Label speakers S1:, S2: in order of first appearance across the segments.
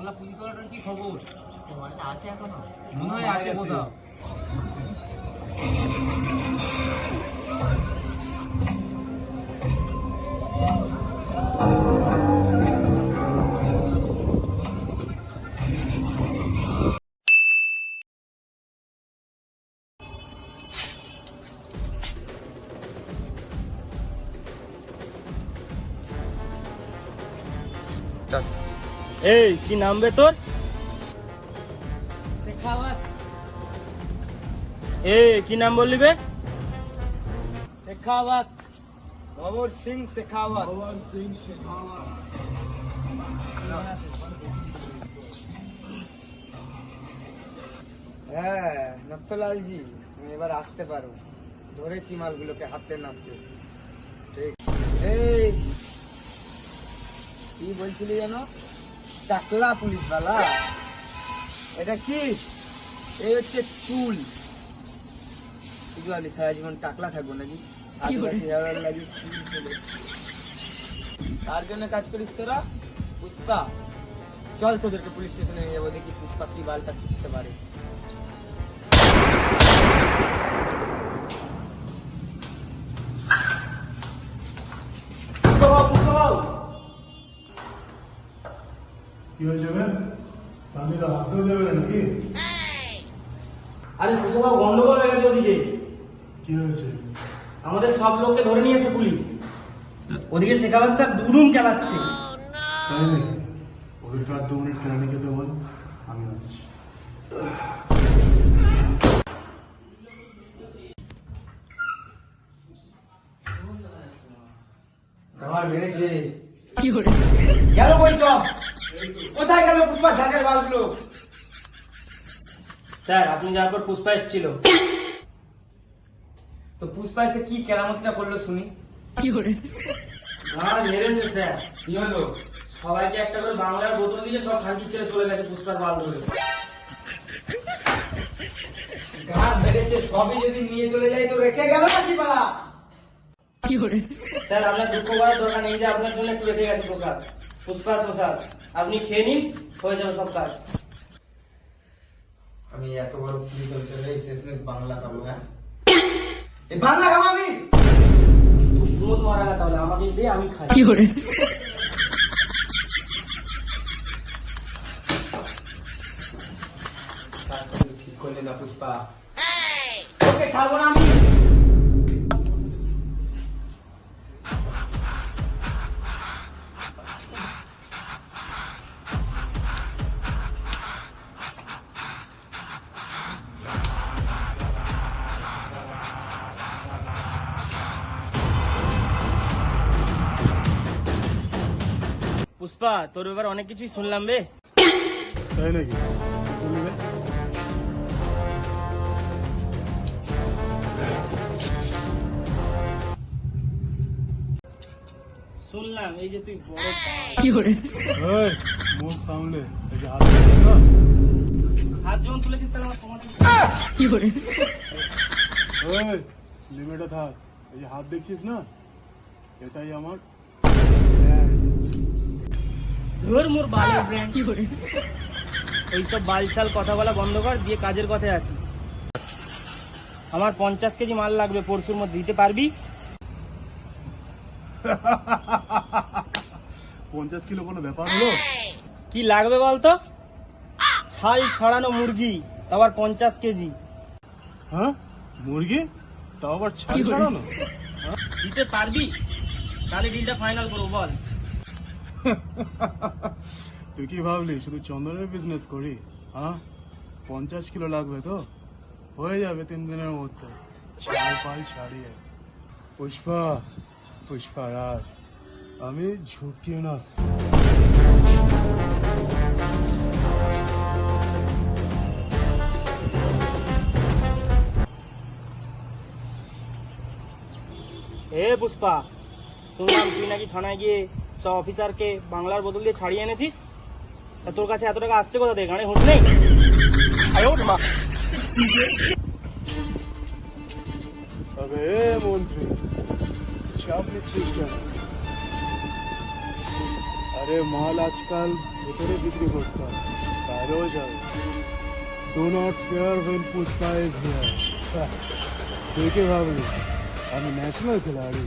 S1: বাংলা পুলিশওয়ালাটার কি খবর?
S2: সে বাড়িতে আছে এখনো?
S1: মনে হয় আছে কোথাও।
S3: এই কি নাম বে তোর?
S1: শেখাওয়াত।
S3: কি নাম বললি বে?
S1: শেখাওয়াত, ভবর সিং শেখাওয়াত। হ্যাঁ নট্টলালজি, তুমি এবার আসতে পারো। ধরেছি মালগুলোকে হাতে নাতে। ঠিক। এই কি বলছিলি যেন? টাকলা পুলিশওয়ালা? এটা কি? এই হচ্ছে চুল। বুঝলি সারা জীবন টাকলা থাকবো নাকি? আদিবাসী হেয়ার লাগি চুল চলে এসছে। তার জন্য কাজ করিস তোরা? পুষ্পা, চল তোদেরকে পুলিশ স্টেশনে নিয়ে যাবো, দেখি পুষ্পা কি বালটা ছিটতে পারে।
S4: কি হয়েছে বে? সামনে হাতেও দেবে নাকি?
S3: আরে কুসুমা গন্ডগোল হয়ে গেছে ওদিকে।
S4: কি হয়েছে?
S3: আমাদের সব লোককে ধরে নিয়েছে পুলিশ। ওদিকে শেখাবাদ স্যার দুদুম চালাচ্ছে।
S4: তাই নাকি? ওদেরকে আর 2 মিনিট কেরানি খেতে বল, আমি আসছি।
S1: আমার মেরেছে। গেল কই সব? কোথায় গেল পুষ্পা ঝাঁকের বালগুলো?
S3: স্যার আপনি যাওয়ার পর পুষ্পা এসেছিল।
S1: তো পুষ্পা এসে কি কেরামতিটা করলো শুনি।
S3: মেরেছে স্যার।
S1: কি হলো?
S3: সবাইকে একটা করে বাংলার বোতল দিয়ে সব খাঁটি ছেড়ে চলে গেছে পুষ্পার বাল ধরে।
S1: গান মেরেছে, সবই যদি নিয়ে চলে যাই তো রেখে গেল নাকি পালা?
S3: স্যার আপনার দুঃখ করার দরকার নেই যে আপনার জন্য একটু রেখে গেছে প্রসাদ, পুষ্পার প্রসাদ। আপনি খেয়ে নিন, হয়ে যাবে সব কাজ।
S1: আমি এত বড় পুলিশ অফিসার শেষমেশ বাংলা খাবো? হ্যাঁ এই বাংলা খাবো আমি?
S3: তুই দুধ মারা না, তাহলে আমাকে দে, আমি খাই।
S1: কাজটা তুই ঠিক করলি না পুষ্পা। ওকে ছাড়বো না আমি।
S3: পুষ্পা তোর ব্যাপারে অনেক কিছুই শুনলাম বে।
S4: তাই নাকি? কি শুনলি বে?
S3: শুনলাম এই যে তুই বড়
S4: এই, মুখ সামলে। এই যে হাত দিচ্ছিস না?
S3: হাত যখন তুলেছিস তাহলে আমার তোমার
S4: এই, লিমিটে থাক। এই যে হাত দেখছিস না, এটাই আমার
S3: ধর মোর বালের ব্র্যান্ড। এইসব বালছাল কথা বলা বন্ধ কর, দিয়ে কাজের কথায় আসি। আমার 50 কেজি মাল লাগবে পরশুর মধ্যে, দিতে পারবি?
S4: 50 কিলো কোনো ব্যাপার হলো?
S3: কি লাগবে বলতো? ছাল ছড়ানো মুরগি, আবার 50 কেজি।
S4: হ্যাঁ, মুরগি? তাও আবার ছাল ছাড়ানো?
S3: দিতে পারবি? তাহলে ডিলটা ফাইনাল করবো, বল।
S4: তুই কি ভাবলি শুধু চন্দনের বিজনেস করি? হ্যাঁ, 50 কিলো লাগবে তো? হয়ে যাবে 3 দিনের মধ্যে, ছাল পাল ছাড়িয়ে। পুষ্পা, পুষ্পা রাজ, আমি ঝুঁকিয়ে না।
S3: এ পুষ্পা, শুনলাম তুই নাকি থানায় গিয়ে সব অফিসারকে বাংলার বদল দিয়ে ছাড়িয়ে এনেছিস। তা তোর কাছে এত টাকা আসছে কোথা থেকে? গানে হুঁশ নেই?
S4: তবে মন্ত্রী, চাপ নিচ্ছিস কেন? আরে মাল আজকাল ভেতরে বিক্রি করতে হবে, বাইরেও যাবে। Do not fair when Pushpa is here. তুই কি ভাবলি আমি ন্যাশনাল খেলাড়ি?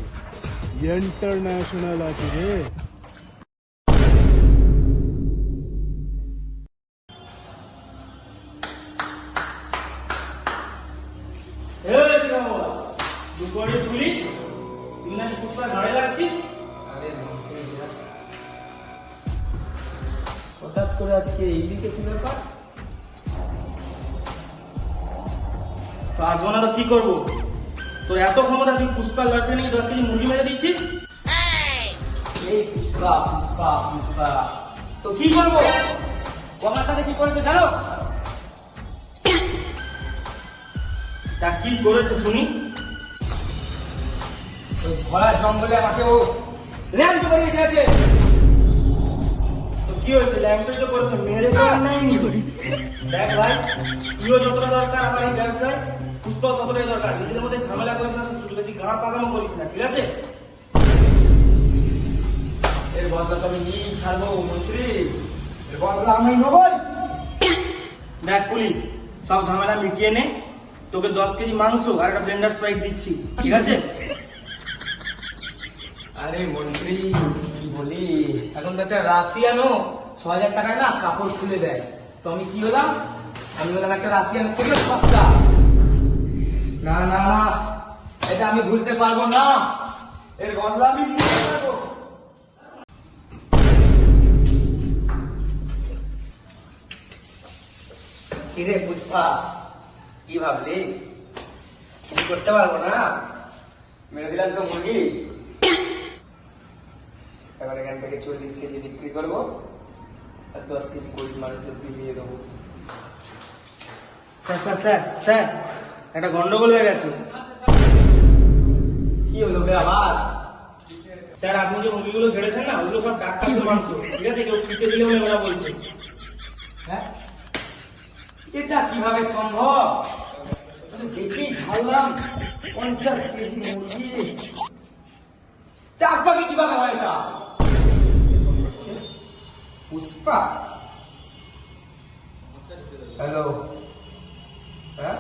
S4: ইন্টারন্যাশনাল আছি রে।
S3: দুপুরে পুলিশ তুই নাকি পুষ্পার ঘরে লাগছিস?
S1: আরে হঠাৎ করে আজকে এইদিকে কি ব্যাপার?
S3: তো আসবো না তো কি করবো? তোর এত ক্ষমতা তুই পুষ্পার লড়তে নিয়ে 10 কেজি মুরগি মেরে দিচ্ছিস?
S1: এই পুষ্পা পুষ্পা পুষ্পা
S3: তো কি করবো? ও আমার সাথে কি করেছে জানো? তা কি করেছে শুনি?
S1: ওই ভরা জঙ্গলে আমাকে ও ল্যাম্প করে গেছে।
S3: তো কি হয়েছে? ল্যাংটাই তো করেছে, মেরে তো আর নাই নি। দেখ ভাই, তুইও যতটা দরকার আমার এই ব্যবসায়, পুষ্পাও ততটাই দরকার। নিজেদের মধ্যে ঝামেলা করিস না, তুই বেশি গা পাকামো করিস না, ঠিক আছে?
S1: এর বদলা তো আমি নিয়েই ছাড়বো মন্ত্রী, এর বদলা আমি নেবই।
S3: দেখ পুলিশ, সব ঝামেলা মিটিয়ে নে, তোকে 10 কেজি মাংস আর একটা ব্লেন্ডার স্প্রাইট দিচ্ছি, ঠিক আছে?
S1: আরে মন্ত্রী কি বলি, এখন তো একটা রাশিয়ানো 6,000 টাকায় না কাপড় খুলে দেয়, তো আমি কি হলাম? আমি হলাম একটা রাশিয়ান খুলে সস্তা। না না না, এটা আমি ভুলতে পারবো না, এর বদলা আমি নিতে পারবো। কিরে পুষ্পা, কি ভাবলি? কিছু করতে পারবো না? মেরে দিলাম তো মুরগি। এবার এখান থেকে 40 কেজি বিক্রি করবো আর 10 কেজি গরিব মানুষদের বিলিয়ে দেবো।
S3: স্যার স্যার স্যার স্যার, একটা গন্ডগোল হয়ে গেছে।
S1: কি হলো বে আবার?
S3: স্যার, আপনি যে মুরগিগুলো ছেড়েছেন না, ওগুলো সব ডাক্তার মাংস, ঠিক আছে? কেউ ফিতে দিলে বলে ওরা বলছে।
S1: হ্যাঁ, এটা কিভাবে সম্ভব? আমি দেখেই ছাড়লাম 50 কেজি মুরগি। ডাকবাকি কিভাবে হয় এটা? পুষ্পা, হ্যালো, হ্যাঁ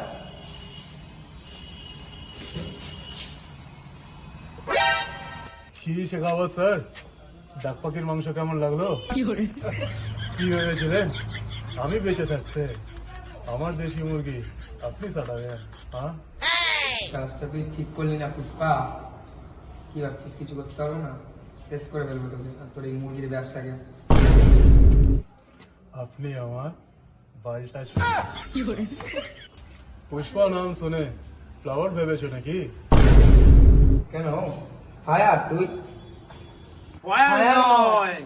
S4: কি শেখাবো স্যার? ডাক পাখির মাংস কেমন লাগলো? কি ভেবেছিলেন আমি বেঁচে থাকতে আমার দেশি মুরগি আপনি চালাবেন? হ্যাঁ,
S1: কাজটা তুই ঠিক করলি না পুষ্পা। কি ভাবছিস কিছু করতে পারবো না? শেষ করে ফেলবো তোকে আর তোর এই মুরগির ব্যবসাকে।
S4: আপনি আমার বালটা পুষ্পা নাম শুনে ফ্লাওয়ার ভেবেছো নাকি?
S1: কেন ফায়ার তুই?
S3: Wild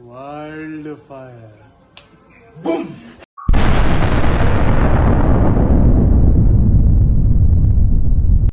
S4: wild fire.
S3: বুম।